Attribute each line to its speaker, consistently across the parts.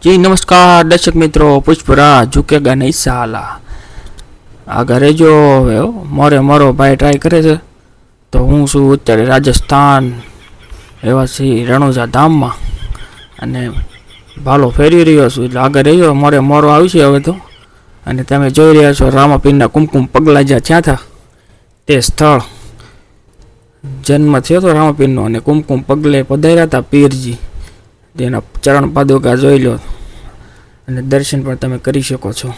Speaker 1: जी नमस्कार दर्शक मित्रों, पुष्पराज झुकेगा नहीं साला। आ घरे जो मोरे मोरो भाई ट्राय करे छे तो हूँ छूं अत्यारे राजस्थान एवा श्री रણુજા धाममां अने भालो फेरवी रह्यो छुं। એટલે આગળ રહ્યો મોરે મોરો આવશે હવે તો। અને તમે જોઈ રહ્યા છો રામાપીરના કુમકુમ પગલા જ્યાં થયા હતા તે સ્થળ જન્મ થયો હતો રામાપીરનો અને કુમકુમ પગલે પધાર્યા હતા પીરજી। તેના ચરણ પાદુકા જોઈ લો અને દર્શન પણ તમે કરી શકો છો।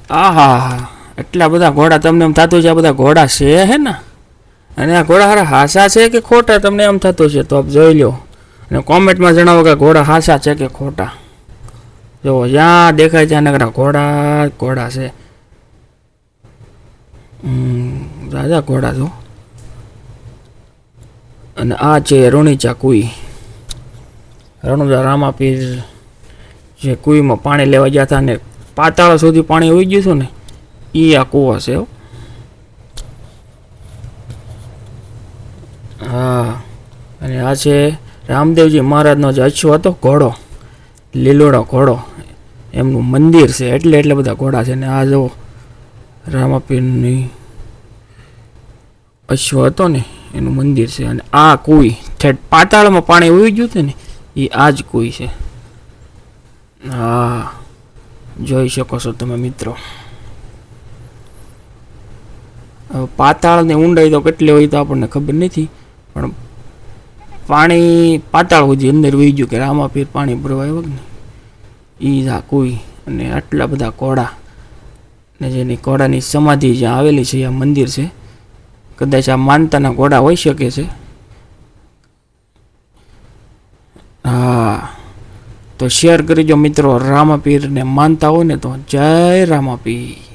Speaker 1: આહા એટલા બધા ઘોડા તમને એમ થતું છે આ બધા ઘોડા છે હે ને, અને આ ઘોડા હારા હાસા છે કે ખોટા તમને એમ થતું છે તો આપ જોઈ લો અને કોમેન્ટમાં જણાવો કે ઘોડા હાસા છે કે ખોટા। જો જ્યાં દેખાય ત્યાં નગરા ઘોડા ઘોડા છે। રાજા ઘોડા જો। અને આ છે રણુજા કુઈ। રણુજા રામાપીર જે કુઈમાં પાણી લેવા ગયા હતા ને પાતાળ સુધી પાણી ઉઈ ગયું હતું ને એ આ કૂવો છે। હા, અને આ છે રામદેવજી મહારાજનો જે અશ્વ હતો ઘોડો, લીલોડો ઘોડો, એમનું મંદિર છે એટલે બધા ઘોડા છે। ને આ જો રામાપીરની અશ્વ હતો ને એનું મંદિર છે। અને આ કુઈ ઠેઠ પાતાળમાં પાણી ઉઈ ગયું હતું ને એ આ જ કુઈ છે। હા જોઈ શકો છો તમે મિત્રો। પાતાળની ઊંડાઈ તો કેટલી હોય તો આપણને ખબર નથી, પણ પાણી પાતાળ સુધી અંદર વહી ગયું કે રામાપીર પાણી ભરવા આવ્યો ને એ જ આ કુઈ। અને આટલા બધા ઘોડા ને જેની ઘોડાની સમાધિ જ્યાં આવેલી છે આ મંદિર છે। કદાચ આ માનતાના ઘોડા હોઈ શકે છે। હા તો શેર કરજો મિત્રો, રામાપીરને માનતા હોય ને તો જય રામાપીર।